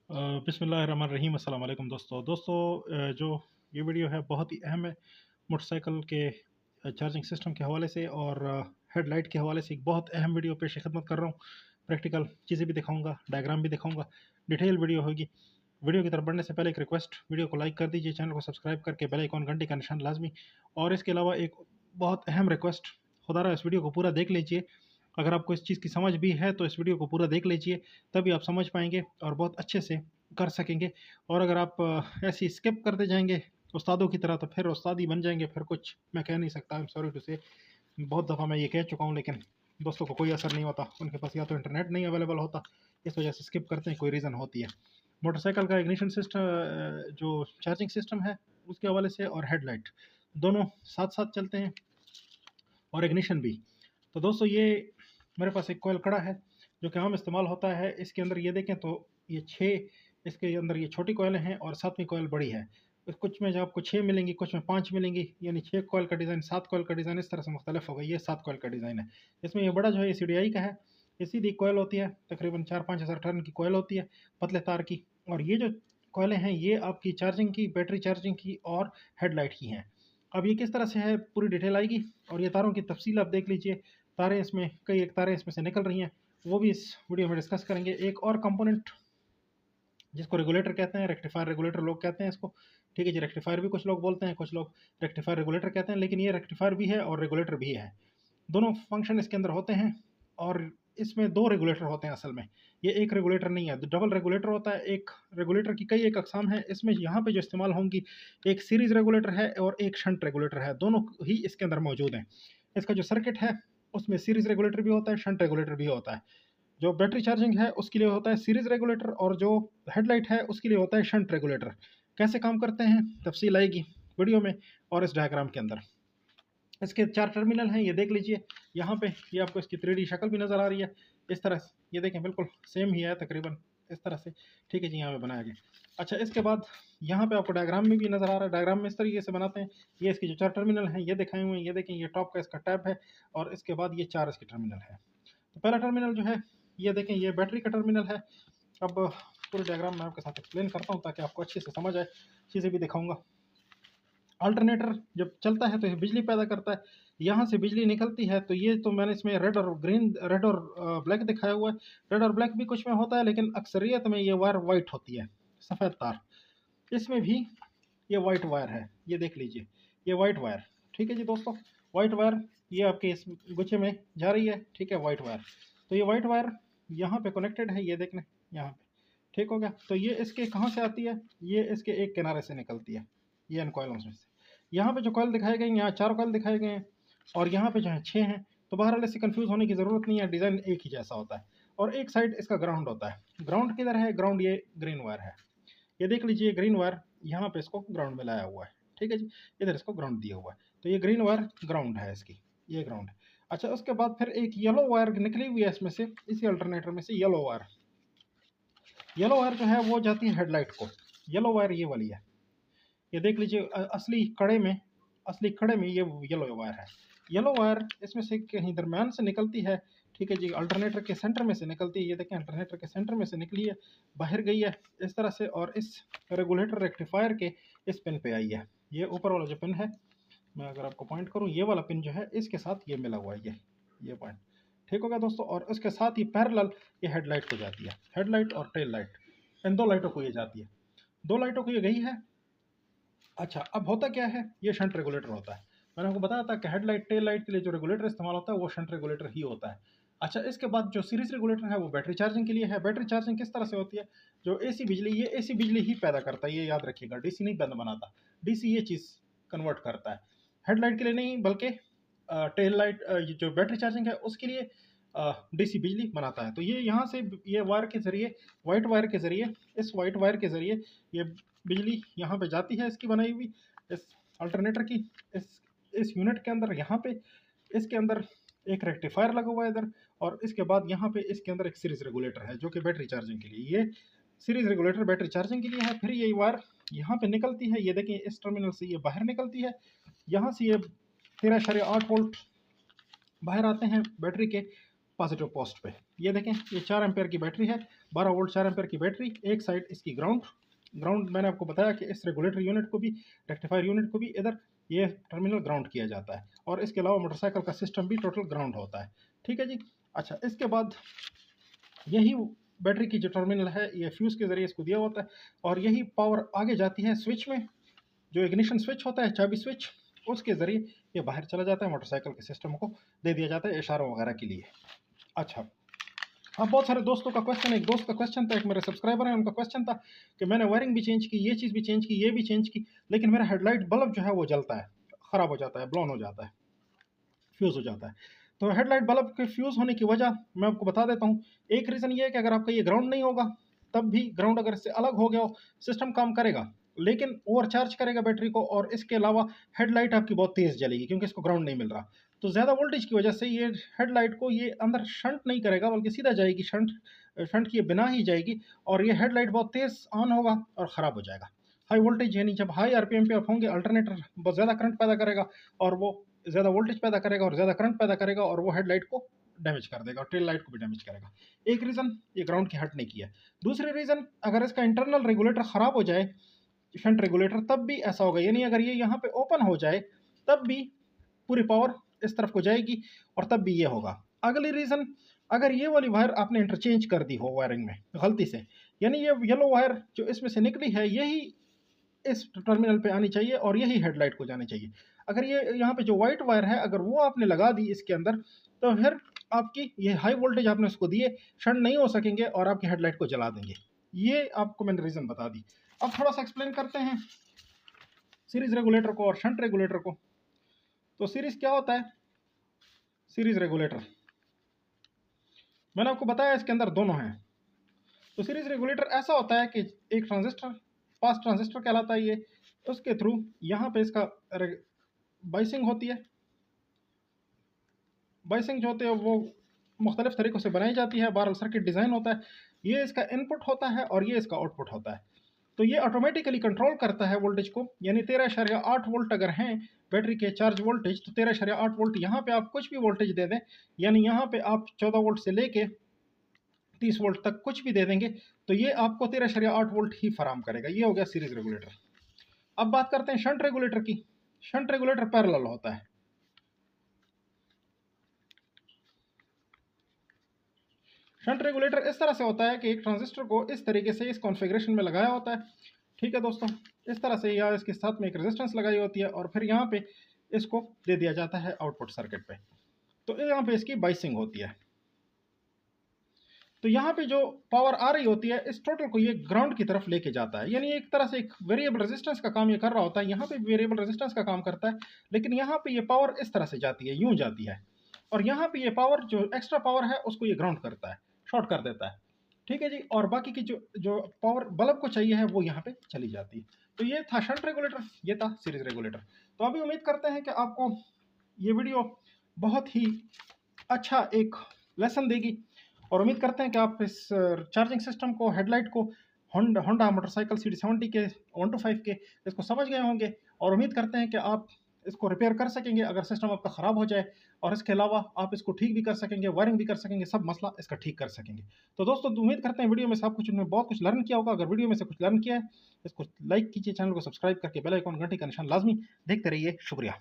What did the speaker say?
बिस्मिल्लाहिर्रहमानिर्रहीम। अस्सलाम वालेकुम जो ये वीडियो है बहुत ही अहम है। मोटरसाइकिल के चार्जिंग सिस्टम के हवाले से और हेडलाइट के हवाले से एक बहुत अहम वीडियो पेश खिदमत कर रहा हूँ। प्रैक्टिकल चीज़ें भी दिखाऊंगा, डायग्राम भी दिखाऊंगा, डिटेल वीडियो होगी। वीडियो की तरफ बढ़ने से पहले एक रिक्वेस्ट, वीडियो को लाइक कर दीजिए, चैनल को सब्सक्राइब करके बेल आइकॉन घंटी का निशान लाजमी। और इसके अलावा एक बहुत अहम रिक्वेस्ट, खुदारा इस वीडियो को पूरा देख लीजिए। अगर आपको इस चीज़ की समझ भी है तो इस वीडियो को पूरा देख लीजिए, तभी आप समझ पाएंगे और बहुत अच्छे से कर सकेंगे। और अगर आप ऐसे ही स्किप करते जाएंगे उस्तादों की तरह, तो फिर उस्ताद ही बन जाएंगे, फिर कुछ मैं कह नहीं सकता। आई एम सॉरी टू से, बहुत दफ़ा मैं ये कह चुका हूँ, लेकिन दोस्तों को कोई असर नहीं होता, उनके पास या तो इंटरनेट नहीं अवेलेबल होता, इस वजह से स्किप करते हैं, कोई रीज़न होती है। मोटरसाइकिल का इग्निशन सिस्टम, जो चार्जिंग सिस्टम है उसके हवाले से, और हेडलाइट दोनों साथ साथ चलते हैं, और इग्निशन भी। तो दोस्तों ये मेरे पास एक कोयल कड़ा है जो कि आम इस्तेमाल होता है। इसके अंदर ये देखें तो ये 6, इसके अंदर ये छोटी कोयलें हैं और 7वीं कोयल बड़ी है। कुछ में जो आपको 6 मिलेंगी, कुछ में 5 मिलेंगी, यानी 6 कोयल का डिज़ाइन, 7 कोयल का डिज़ाइन इस तरह से मुख्तलिफ होगा। ये 7 कोयल का डिज़ाइन है। इसमें ये बड़ा जो है ये CDI का है। ये सीधी कोयल होती है, तकरीबन 4-5 हज़ार टर्न की कोयल होती है, पतले तार की। और ये जो कोयलें हैं ये आपकी चार्जिंग की, बैटरी चार्जिंग की और हेडलाइट की हैं। अब ये किस तरह से है पूरी डिटेल आएगी, और ये तारों की तफसील आप देख लीजिए। तारें इसमें, कई एक तारें इसमें से निकल रही हैं, वो भी इस वीडियो में डिस्कस करेंगे। एक और कंपोनेंट जिसको रेगुलेटर कहते हैं, रेक्टिफायर रेगुलेटर लोग कहते हैं इसको, ठीक है जी। रेक्टिफायर भी कुछ लोग बोलते हैं, कुछ लोग रेक्टिफायर रेगुलेटर कहते हैं, लेकिन ये रेक्टिफायर भी है और रेगुलेटर भी है। दोनों फंक्शन इसके अंदर होते हैं। और इसमें 2 रेगुलेटर होते हैं असल में, ये एक रेगुलेटर नहीं है, डबल रेगुलेटर होता है। एक रेगुलेटर की कई एक अकसाम है। इसमें यहाँ पे जो इस्तेमाल होंगी, एक सीरीज रेगुलेटर है और एक शंट रेगुलेटर है, दोनों ही इसके अंदर मौजूद हैं। इसका जो सर्किट है उसमें सीरीज रेगुलेटर भी होता है, शंट रेगुलेटर भी होता है। जो बैटरी चार्जिंग है उसके लिए होता है सीरीज रेगुलेटर, और जो हेडलाइट है उसके लिए होता है शंट रेगुलेटर। कैसे काम करते हैं तफसील आएगी वीडियो में और इस डायग्राम के अंदर। इसके 4 टर्मिनल हैं, ये देख लीजिए। यहाँ पे ये आपको इसकी 3D शक्ल भी नज़र आ रही है इस तरह से, ये देखें बिल्कुल सेम ही है तकरीबन इस तरह से, ठीक है जी। यहाँ पे बनाया गया। अच्छा, इसके बाद यहाँ पे आपको डायग्राम में भी नज़र आ रहा है, डायग्राम में इस तरीके से बनाते हैं। ये इसकी जो 4 टर्मिनल हैं ये दिखाए हुए हैं, ये देखें, ये टॉप का इसका टैब है, और इसके बाद ये 4 इसके टर्मिनल है। तो पहला टर्मिनल जो है ये देखें, ये बैटरी का टर्मिनल है। अब पूरे डायग्राम में आपके साथ एक्सप्लेन करता हूँ ताकि आपको अच्छे से समझ आए, चीज़ें भी दिखाऊंगा। अल्टरनेटर जब चलता है तो ये बिजली पैदा करता है, यहाँ से बिजली निकलती है। तो ये तो मैंने इसमें रेड और ग्रीन, रेड और ब्लैक दिखाया हुआ है। रेड और ब्लैक भी कुछ में होता है, लेकिन अक्सरियत में ये वायर वाइट होती है, सफ़ेद तार। इसमें भी ये वाइट वायर है, ये देख लीजिए, ये वाइट वायर, ठीक है जी दोस्तों। वाइट वायर ये आपके इस गुच्छे में जा रही है, ठीक है, वाइट वायर। तो ये वाइट वायर यहाँ पे कनेक्टेड है, ये देखने यहाँ पे, ठीक हो गया। तो ये इसके कहाँ से आती है, ये इसके एक किनारे से निकलती है, ये इन कॉइलों में से। यहाँ पे जो कॉइल दिखाए गए हैं, यहाँ 4 कॉइल दिखाए गए हैं, और यहाँ पे जो है 6 हैं। तो बहरहाल इससे कंफ्यूज होने की ज़रूरत नहीं है, डिज़ाइन एक ही जैसा होता है। और एक साइड इसका ग्राउंड होता है। ग्राउंड किधर है, ग्राउंड ये ग्रीन वायर है, ये देख लीजिए। ग्रीन वायर यहाँ पे इसको ग्राउंड में लाया हुआ है, ठीक है जी। इधर इसको ग्राउंड दिया हुआ है, तो ये ग्रीन वायर ग्राउंड है इसकी, ये ग्राउंड है। अच्छा, उसके बाद फिर एक येलो वायर निकली हुई है इसमें से, इसी अल्टरनेटर में से येलो वायर। येलो वायर जो है वो जाती है हेडलाइट को। येलो वायर ये वाली है, ये देख लीजिए। असली कड़े में, असली कड़े में ये येलो वायर है। येलो वायर इसमें से कहीं दरम्यान से निकलती है, ठीक है जी। अल्टरनेटर के सेंटर में से निकलती है, ये देखें, अल्टरनेटर के सेंटर में से निकली है, बाहर गई है इस तरह से, और इस रेगुलेटर रेक्टिफायर के इस पिन पे आई है। ये ऊपर वाला जो पिन है, मैं अगर आपको पॉइंट करूँ, ये वाला पिन जो है इसके साथ ये मिला हुआ है, ये पॉइंट, ठीक हो गया दोस्तों। और उसके साथ ही पैरेलल ये हेडलाइट को जाती है, हेडलाइट और टेल लाइट, इन 2 लाइटों को ये जाती है, 2 लाइटों को ये गई है। अच्छा, अब होता क्या है, ये शंट रेगुलेटर होता है। मैंने आपको बताया था कि हेडलाइट टेल लाइट के लिए जो रेगुलेटर इस्तेमाल होता है वो शंट रेगुलेटर ही होता है। अच्छा, इसके बाद जो सीरीज रेगुलेटर है वो बैटरी चार्जिंग के लिए है। बैटरी चार्जिंग किस तरह से होती है, जो एसी बिजली, ये एसी बिजली ही पैदा करता है, ये याद रखिएगा, डीसी नहीं पैदा बनाता, डीसी ये चीज़ कन्वर्ट करता है। हेडलाइट के लिए नहीं, बल्कि टेल लाइट, जो बैटरी चार्जिंग है उसके लिए डीसी बिजली बनाता है। तो ये यहाँ से, ये वायर के ज़रिए, वाइट वायर के ज़रिए, इस वाइट वायर के ज़रिए ये बिजली यहाँ पे जाती है इसकी बनाई हुई, इस अल्टरनेटर की, इस यूनिट के अंदर। यहाँ पे इसके अंदर एक रेक्टिफायर लगा हुआ है इधर, और इसके बाद यहाँ पे इसके अंदर एक सीरीज रेगुलेटर है जो कि बैटरी चार्जिंग के लिए, ये सीरीज रेगुलेटर बैटरी चार्जिंग के लिए है। फिर ये वायर यहाँ पे निकलती है, ये देखें, इस टर्मिनल से ये बाहर निकलती है, यहाँ से ये 13.8 वोल्ट बाहर आते हैं बैटरी के, पॉजिटिव पोस्ट पे। ये देखें, ये 4 एम्पेयर की बैटरी है, 12 वोल्ट 4 एम्पेयर की बैटरी। एक साइड इसकी ग्राउंड मैंने आपको बताया कि इस रेगुलेटर यूनिट को भी, रेक्टिफायर यूनिट को भी इधर ये टर्मिनल ग्राउंड किया जाता है, और इसके अलावा मोटरसाइकिल का सिस्टम भी टोटल ग्राउंड होता है। ठीक है जी। अच्छा, इसके बाद यही बैटरी की जो टर्मिनल है ये फ्यूज़ के ज़रिए इसको दिया होता है, और यही पावर आगे जाती है स्विच में, जो इग्निशन स्विच होता है, चाबी स्विच, उसके ज़रिए ये बाहर चला जाता है, मोटरसाइकिल के सिस्टम को दे दिया जाता है इशारों वगैरह के लिए। अच्छा, अब बहुत सारे दोस्तों का क्वेश्चन है, एक दोस्त का क्वेश्चन था, एक मेरे सब्सक्राइबर हैं, उनका क्वेश्चन था कि मैंने वायरिंग भी चेंज की, ये चीज़ भी चेंज की, ये भी चेंज की, लेकिन मेरा हेडलाइट बल्ब जो है वो जलता है, ख़राब हो जाता है, ब्लोन हो जाता है, फ्यूज़ हो जाता है। तो हेडलाइट बल्ब के फ्यूज़ होने की वजह मैं आपको बता देता हूँ। एक रीज़न ये है कि अगर आपका ये ग्राउंड नहीं होगा, तब भी ग्राउंड अगर इससे अलग हो गया हो, सिस्टम काम करेगा, लेकिन ओवरचार्ज करेगा बैटरी को, और इसके अलावा हेडलाइट आपकी बहुत तेज़ जलेगी क्योंकि इसको ग्राउंड नहीं मिल रहा। तो ज़्यादा वोल्टेज की वजह से ये हेडलाइट को ये अंदर शंट नहीं करेगा, बल्कि सीधा जाएगी, शंट किए बिना ही जाएगी, और ये हेडलाइट बहुत तेज़ ऑन होगा और ख़राब हो जाएगा। हाई वोल्टेज यानी जब हाई आरपीएम पे आप होंगे, अल्टरनेटर बहुत ज़्यादा करंट पैदा करेगा, और वो ज़्यादा वोल्टेज पैदा करेगा और ज़्यादा करंट पैदा करेगा, और वो हेडलाइट को डैमेज कर देगा और टेल लाइट को भी डैमेज करेगा। एक रीज़न ये ग्राउंड की हट ने की है। दूसरी रीज़न, अगर इसका इंटरनल रेगुलेटर ख़राब हो जाए, शंट रेगुलेटर, तब भी ऐसा होगा, यानी अगर ये यहाँ पे ओपन हो जाए तब भी पूरी पावर इस तरफ को जाएगी, और तब भी ये होगा। अगली रीज़न, अगर ये वाली वायर आपने इंटरचेंज कर दी हो वायरिंग में गलती से, यानी ये येलो वायर जो इसमें से निकली है, यही इस टर्मिनल पे आनी चाहिए और यही हेडलाइट को जानी चाहिए। अगर ये यहाँ पे जो वाइट वायर है, अगर वो आपने लगा दी इसके अंदर, तो फिर आपकी ये हाई वोल्टेज आपने उसको दिए, शंट नहीं हो सकेंगे और आपकी हेडलाइट को जला देंगे। ये आपको मैंने रीज़न बता दी। अब थोड़ा सा एक्सप्लेन करते हैं सीरीज रेगुलेटर को और शंट रेगुलेटर को। तो सीरीज क्या होता है? सीरीज रेगुलेटर मैंने आपको बताया इसके अंदर दोनों हैं। तो सीरीज रेगुलेटर ऐसा होता है कि एक ट्रांजिस्टर, पास ट्रांजिस्टर कहलाता है ये, उसके थ्रू यहाँ पे इसका बाइसिंग होती है। बाइसिंग जो होते हैं वो मुख्तलिफ तरीक़ों से बनाई जाती है, बारल सर्किट डिज़ाइन होता है। ये इसका इनपुट होता है और ये इसका आउटपुट होता है। तो ये ऑटोमेटिकली कंट्रोल करता है वोल्टेज को, यानी 13.8 वोल्ट अगर हैं बैटरी के चार्ज वोल्टेज, तो 13.8 वोल्ट यहाँ पे आप कुछ भी वोल्टेज दे दें, यानी यहाँ पे आप 14 वोल्ट से लेके 30 वोल्ट तक कुछ भी दे देंगे, तो ये आपको 13.8 वोल्ट ही फराम करेगा। ये हो गया सीरीज रेगुलेटर। अब बात करते हैं शंट रेगुलेटर की। शंट रेगुलेटर पैरेलल होता है। शंट रेगुलेटर इस तरह से होता है कि एक ट्रांजिस्टर को इस तरीके से इस कॉन्फ़िगरेशन में लगाया होता है, ठीक है दोस्तों, इस तरह से, या इसके साथ में एक रेजिस्टेंस लगाई होती है, और फिर यहाँ पे इसको दे दिया जाता है आउटपुट सर्किट पे। तो यहाँ पे इसकी बाइसिंग होती है। तो यहाँ पे जो पावर आ रही होती है, इस टोटल को ये ग्राउंड की तरफ लेके जाता है, यानी एक तरह से एक वेरिएबल रेजिस्टेंस का काम ये कर रहा होता है। यहाँ पे वेरिएबल रेजिस्टेंस का काम करता है, लेकिन यहाँ पे ये पावर इस तरह से जाती है, यूँ जाती है, और यहाँ पे ये पावर जो एक्स्ट्रा पावर है उसको ये ग्राउंड करता है, शॉर्ट कर देता है, ठीक है जी। और बाकी की जो पावर बल्ब को चाहिए है वो यहाँ पे चली जाती है। तो ये था शंट रेगुलेटर, ये था सीरीज रेगुलेटर। तो अभी उम्मीद करते हैं कि आपको ये वीडियो बहुत ही अच्छा एक लेसन देगी, और उम्मीद करते हैं कि आप इस चार्जिंग सिस्टम को, हेडलाइट को, होंडा मोटरसाइकिल CD70 के 125 के, इसको समझ गए होंगे, और उम्मीद करते हैं कि आप इसको रिपेयर कर सकेंगे अगर सिस्टम आपका ख़राब हो जाए, और इसके अलावा आप इसको ठीक भी कर सकेंगे, वायरिंग भी कर सकेंगे, सब मसला इसका ठीक कर सकेंगे। तो दोस्तों, उम्मीद करते हैं वीडियो में से आप कुछ बहुत कुछ लर्न किया होगा। अगर वीडियो में से कुछ लर्न किया है, इसको लाइक कीजिए, चैनल को सब्सक्राइब करके बेल आइकॉन घंटी का निशान लाजमी देखते रहिए। शुक्रिया।